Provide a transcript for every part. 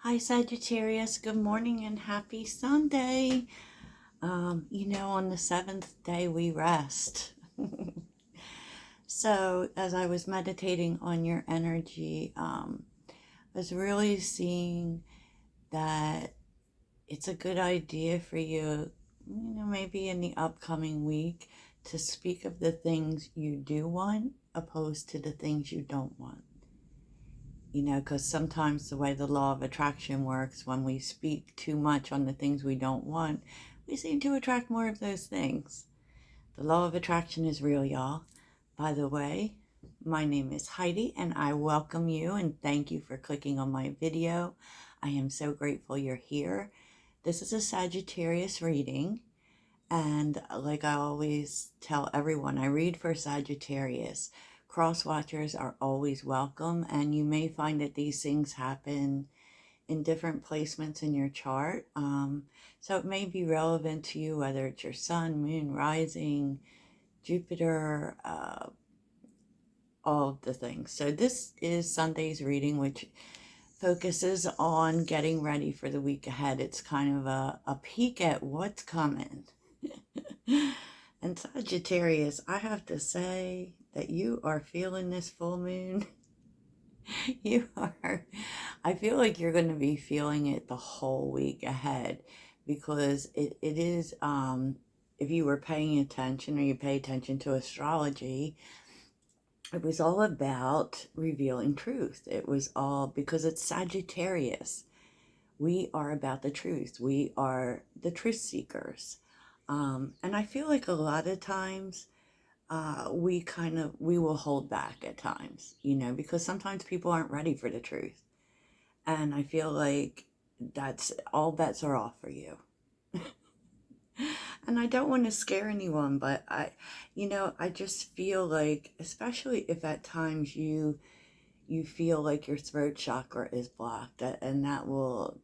Hi, Sagittarius. Good morning and happy Sunday. On the seventh day we rest. So, as I was meditating on your energy, I was really seeing that it's a good idea for you, maybe in the upcoming week to speak of the things you do want opposed to the things you don't want. Because sometimes the way the law of attraction works, when we speak too much on the things we don't want, we seem to attract more of those things. The law of attraction is real, y'all. By the way, my name is Heidi, and I welcome you and thank you for clicking on my video. I am so grateful you're here. This is a Sagittarius reading, and like I always tell everyone, I read for Sagittarius. Cross watchers are always welcome, and you may find that these things happen in different placements in your chart. So it may be relevant to you, whether it's your sun, moon, rising, Jupiter, all of the things. So this is Sunday's reading, which focuses on getting ready for the week ahead. It's kind of a peek at what's coming. And Sagittarius, I have to say that you are feeling this full moon. You are. I feel like you're going to be feeling it the whole week ahead because it is, if you were paying attention or you pay attention to astrology, it was all about revealing truth. It was all because it's Sagittarius. We are about the truth. We are the truth seekers. And I feel like a lot of times we will hold back at times, because sometimes people aren't ready for the truth. And I feel like that's all bets are off for you. And I don't want to scare anyone, but I just feel like, especially if at times you feel like your throat chakra is blocked, and that will,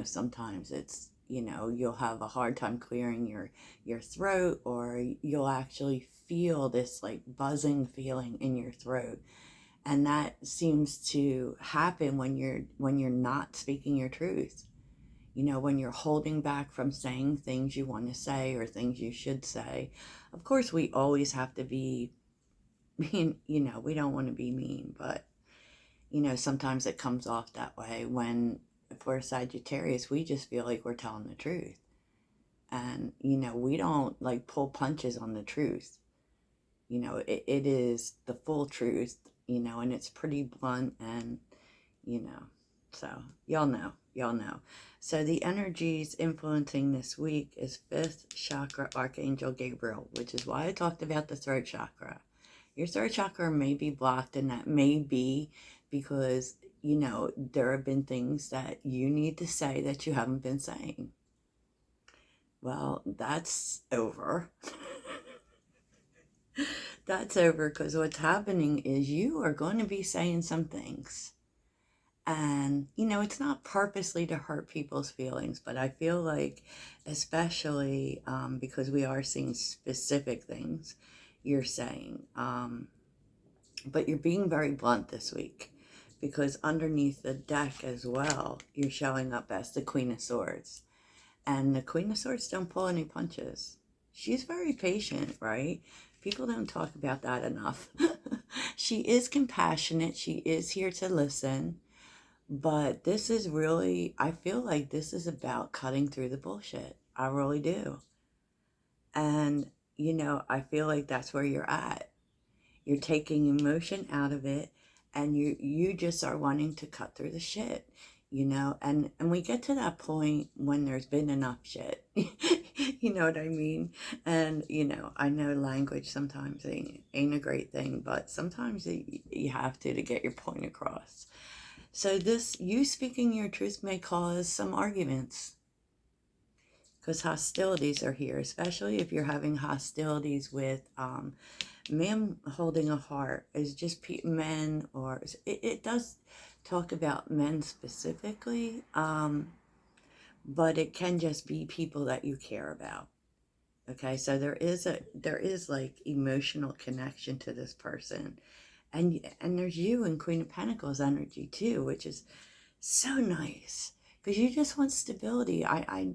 sometimes it's, you'll have a hard time clearing your throat, or you'll actually feel this like buzzing feeling in your throat. And that seems to happen when you're not speaking your truth. When you're holding back from saying things you want to say or things you should say. Of course, we always have to be mean, we don't want to be mean, but sometimes it comes off that way when, if we're Sagittarius, we just feel like we're telling the truth. And, we don't like pull punches on the truth. It is the full truth, and it's pretty blunt and, so y'all know. So the energies influencing this week is 5th chakra Archangel Gabriel, which is why I talked about the throat chakra. Your throat chakra may be blocked, and that may be because, there have been things that you need to say that you haven't been saying. Well, that's over. That's over, because what's happening is you are going to be saying some things. And, it's not purposely to hurt people's feelings, but I feel like, especially because we are seeing specific things you're saying, but you're being very blunt this week, because underneath the deck as well, you're showing up as the Queen of Swords. And the Queen of Swords don't pull any punches. She's very patient, right? People don't talk about that enough. She is compassionate. She is here to listen. But this is really, I feel like this is about cutting through the bullshit. I really do. And, I feel like that's where you're at. You're taking emotion out of it, and you just are wanting to cut through the shit, and we get to that point when there's been enough shit. You know what I mean? And I know language sometimes ain't a great thing, but sometimes you have to get your point across. So this, you speaking your truth, may cause some arguments, because hostilities are here, especially if you're having hostilities with man holding a heart. Is just men, or it does talk about men specifically, but it can just be people that you care about. Okay, so there is like emotional connection to this person, and there's you in Queen of Pentacles energy too, which is so nice. because you just want stability. I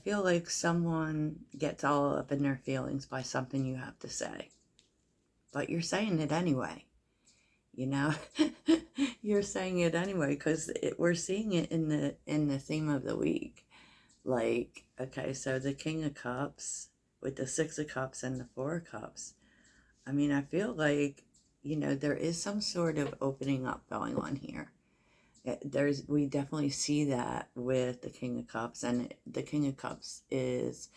feel like someone gets all up in their feelings by something you have to say, but you're saying it anyway. You know, you're saying it anyway because we're seeing it in the theme of the week. Like, okay, so the King of Cups with the Six of Cups and the Four of Cups. I mean, I feel like, there is some sort of opening up going on here. We definitely see that with the King of Cups, and the King of Cups is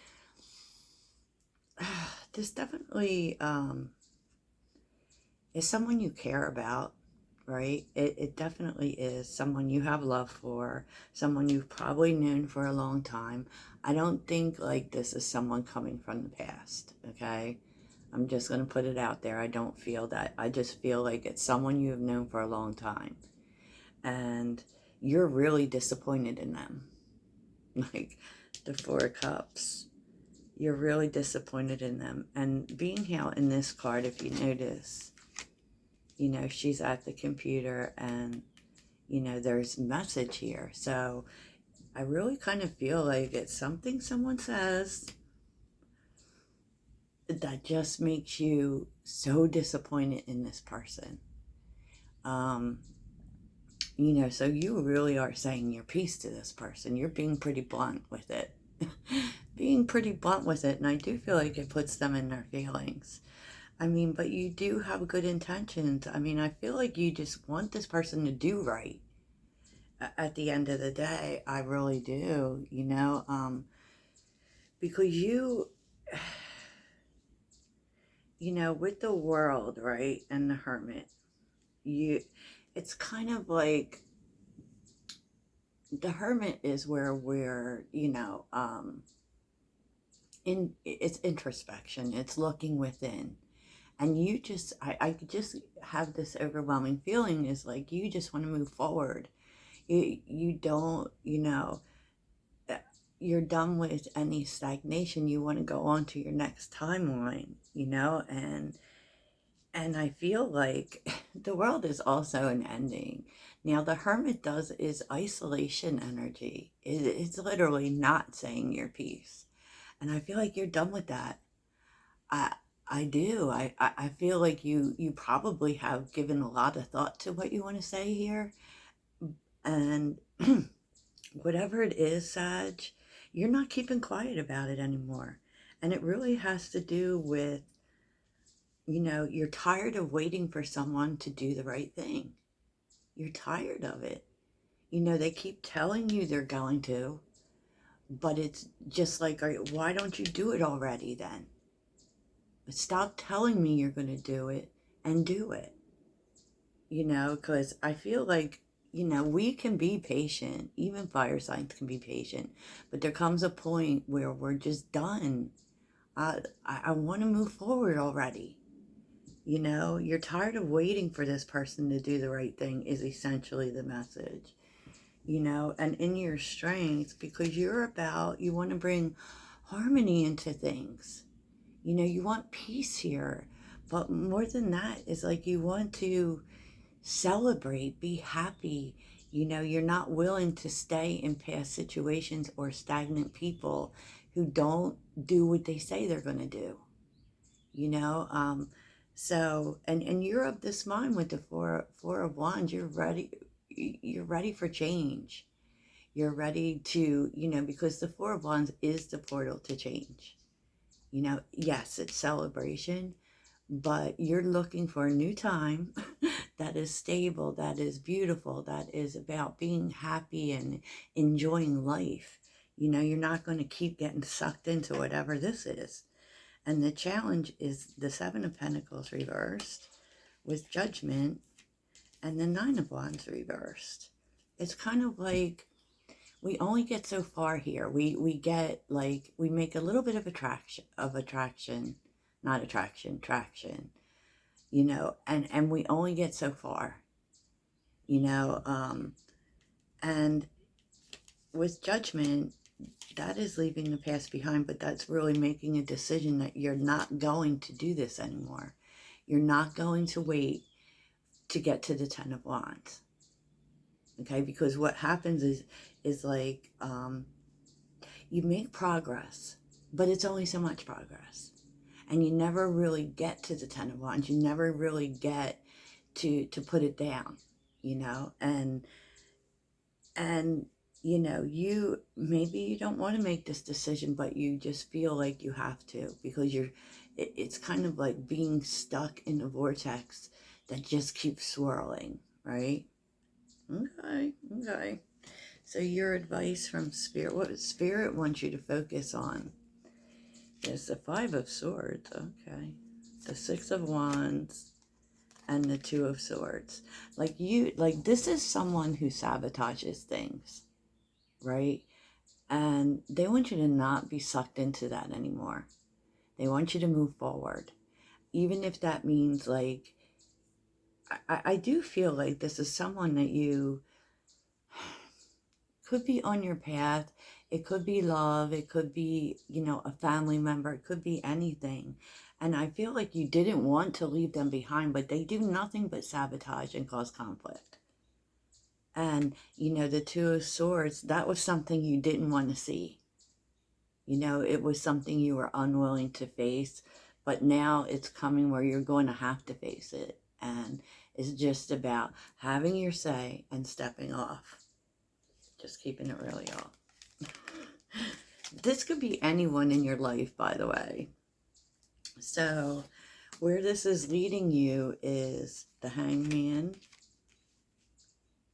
this definitely is someone you care about, right? It definitely is someone you have love for, someone you've probably known for a long time. I don't think like this is someone coming from the past, okay? I'm just going to put it out there. I don't feel that. I just feel like it's someone you have known for a long time. And you're really disappointed in them. Like the Four of Cups. You're really disappointed in them. And being out in this card, if you notice, she's at the computer and, there's a message here. So I really kind of feel like it's something someone says that just makes you so disappointed in this person. So you really are saying your piece to this person. You're being pretty blunt with it. Being pretty blunt with it, and I do feel like it puts them in their feelings. I mean, but you do have good intentions. I mean, I feel like you just want this person to do right. At the end of the day, I really do, because with the World, right, and the Hermit, it's kind of like the Hermit is where we're, it's introspection, it's looking within. And I just have this overwhelming feeling is like you just want to move forward. You don't, you're done with any stagnation. You want to go on to your next timeline, and I feel like the World is also an ending. Now, the Hermit is isolation energy. It's literally not saying your piece. And I feel like you're done with that. I, I do. I feel like you probably have given a lot of thought to what you want to say here. And whatever it is, Sag, you're not keeping quiet about it anymore. And it really has to do with, you're tired of waiting for someone to do the right thing. You're tired of it. They keep telling you they're going to, but it's just like, why don't you do it already then? Stop telling me you're going to do it and do it. Because I feel like, we can be patient. Even fire signs can be patient. But there comes a point where we're just done. I want to move forward already. You're tired of waiting for this person to do the right thing is essentially the message. And in your strength, because you want to bring harmony into things. You want peace here. But more than that is like you want to celebrate, be happy. You're not willing to stay in past situations or stagnant people who don't do what they say they're going to do. So and you're of this mind with the four of wands. You're ready for change. You're ready to, because the Four of Wands is the portal to change. Yes, it's celebration, but you're looking for a new time that is stable, that is beautiful, that is about being happy and enjoying life. You're not going to keep getting sucked into whatever this is. And the challenge is the Seven of Pentacles reversed with Judgment and the Nine of Wands reversed. It's kind of like we only get so far here. We get like, we make a little bit of traction, and we only get so far, and with Judgment, that is leaving the past behind, but that's really making a decision that you're not going to do this anymore. You're not going to wait to get to the Ten of Wands. Okay, because what happens is like you make progress, but it's only so much progress. And you never really get to the Ten of Wands. You never really get to put it down, you know, and you know, you maybe you don't want to make this decision, but you just feel like you have to, because it's kind of like being stuck in a vortex that just keeps swirling, right? Okay. So your advice from Spirit, what Spirit wants you to focus on is the Five of Swords, okay, the Six of Wands, and the Two of Swords. Like this is someone who sabotages things, right? And they want you to not be sucked into that anymore. They want you to move forward. Even if that means like, I do feel like this is someone that you could be on your path. It could be love. It could be, you know, a family member. It could be anything. And I feel like you didn't want to leave them behind, but they do nothing but sabotage and cause conflict. And, you know, the Two of Swords, that was something you didn't want to see. You know, it was something you were unwilling to face, but now it's coming where you're going to have to face it. And it's just about having your say and stepping off. Just keeping it really off. This could be anyone in your life, by the way. So where this is leading you is the Hangman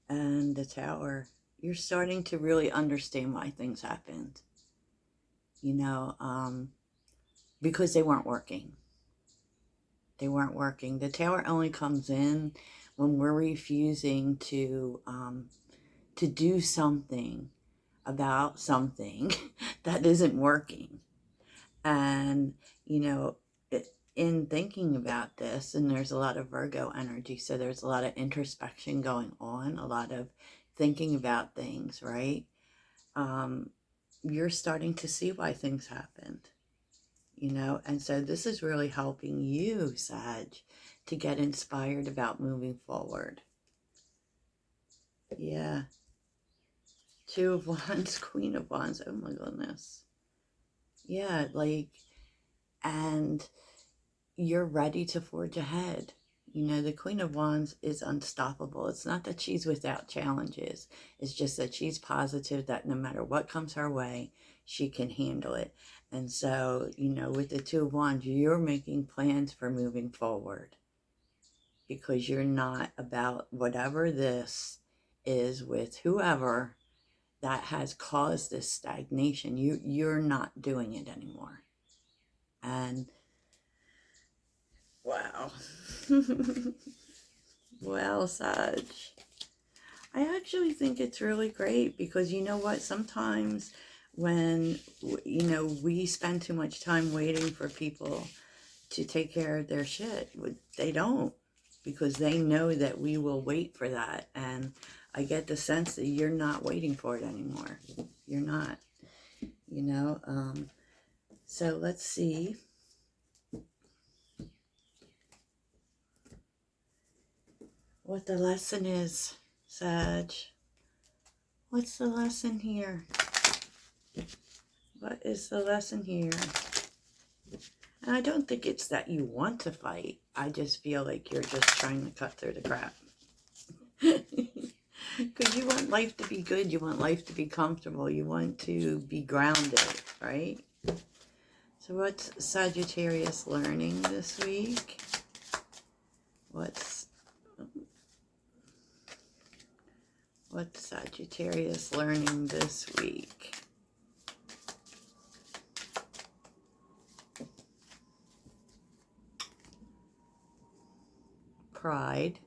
and the Tower. You're starting to really understand why things happened. You know, because they weren't working. They weren't working. The Tower only comes in when we're refusing to do something about something that isn't working. And, you know, in thinking about this, and there's a lot of Virgo energy, so there's a lot of introspection going on, a lot of thinking about things, right? You're starting to see why things happened, you know, and so this is really helping you, Sag, to get inspired about moving forward. Yeah. Two of Wands, Queen of Wands, oh my goodness. Yeah, like, and you're ready to forge ahead. You know, the Queen of Wands is unstoppable. It's not that she's without challenges. It's just that she's positive that no matter what comes her way, she can handle it. And so, you know, with the Two of Wands, you're making plans for moving forward, because you're not about whatever this is with whoever that has caused this stagnation. You're not doing it anymore. And wow. Well, Sag, I actually think it's really great, because you know what? Sometimes when, you know, we spend too much time waiting for people to take care of their shit, they don't, because they know that we will wait for that. And I get the sense that you're not waiting for it anymore. You're not, you know. So let's see. What the lesson is, Sag. What's the lesson here? What is the lesson here? And I don't think it's that you want to fight. I just feel like you're just trying to cut through the crap. Because you want life to be good. You want life to be comfortable. You want to be grounded, right? So what's Sagittarius learning this week? What's Sagittarius learning this week? Pride.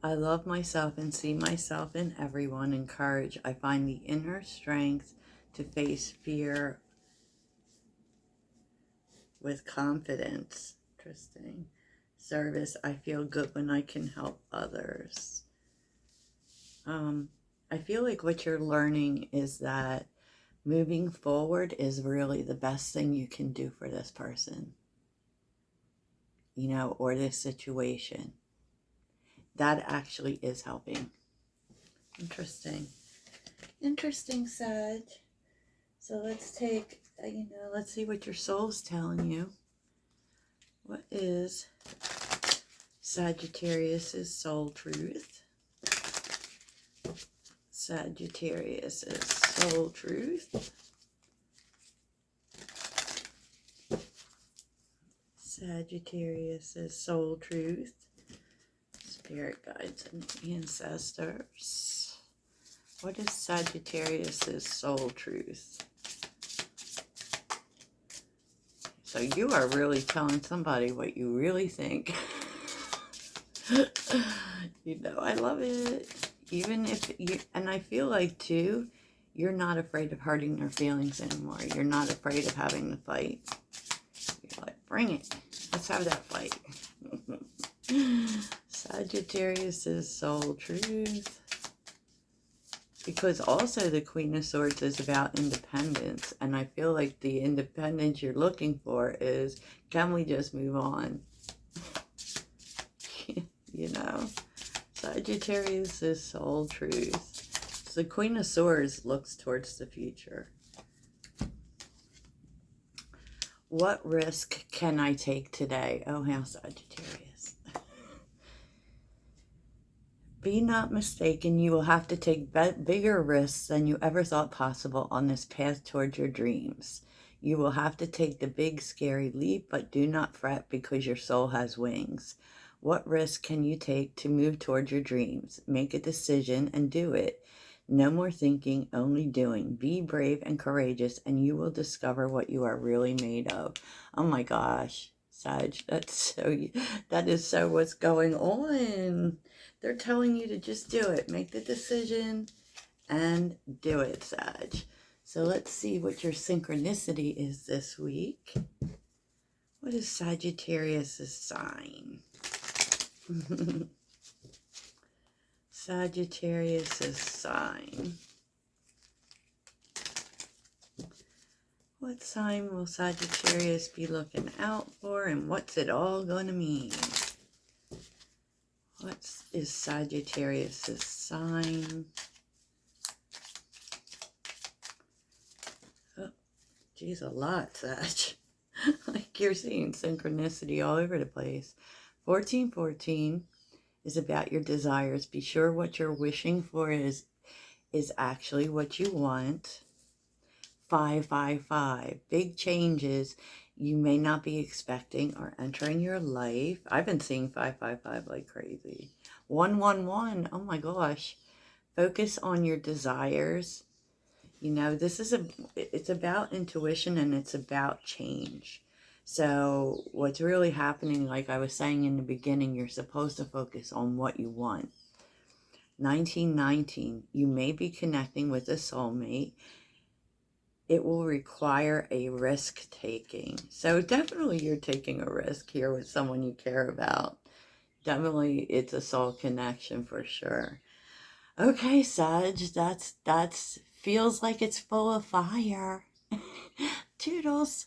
I love myself and see myself in everyone. And courage. I find the inner strength to face fear with confidence. Interesting. Service. I feel good when I can help others. I feel like what you're learning is that moving forward is really the best thing you can do for this person, you know, or this situation. That actually is helping. Interesting. Interesting, Sag. So let's take, let's see what your soul's telling you. What is Sagittarius's soul truth? Sagittarius's soul truth. Sagittarius's soul truth. Spirit guides and ancestors. What is Sagittarius's soul truth? So you are really telling somebody what you really think. I love it. Even if you, and I feel like too, you're not afraid of hurting their feelings anymore. You're not afraid of having the fight. You're like, bring it. Let's have that fight. Sagittarius's soul truth. Because also the Queen of Swords is about independence. And I feel like the independence you're looking for is, can we just move on? Sagittarius's soul truth. So the Queen of Swords looks towards the future. What risk can I take today? Oh, how Sagittarius. Be not mistaken, you will have to take bigger risks than you ever thought possible on this path towards your dreams. You will have to take the big, scary leap, but do not fret because your soul has wings. What risk can you take to move towards your dreams? Make a decision and do it. No more thinking, only doing. Be brave and courageous, and you will discover what you are really made of. Oh my gosh, Sag, that is so what's going on. They're telling you to just do it. Make the decision and do it, Sag. So let's see what your synchronicity is this week. What is Sagittarius' sign? Sagittarius' sign. What sign will Sagittarius be looking out for, and what's it all going to mean? What is Sagittarius' sign? Oh, geez, a lot, Sag. Like you're seeing synchronicity all over the place. 1414 is about your desires. Be sure what you're wishing for is actually what you want. 555, big changes you may not be expecting are entering your life. I've been seeing 555 like crazy. 111, oh my gosh. Focus on your desires. It's about intuition and it's about change. So what's really happening, like I was saying in the beginning, you're supposed to focus on what you want. 1919, you may be connecting with a soulmate. It will require a risk taking. So definitely you're taking a risk here with someone you care about. Definitely it's a soul connection for sure. Okay, Sag, that's feels like it's full of fire. Toodles.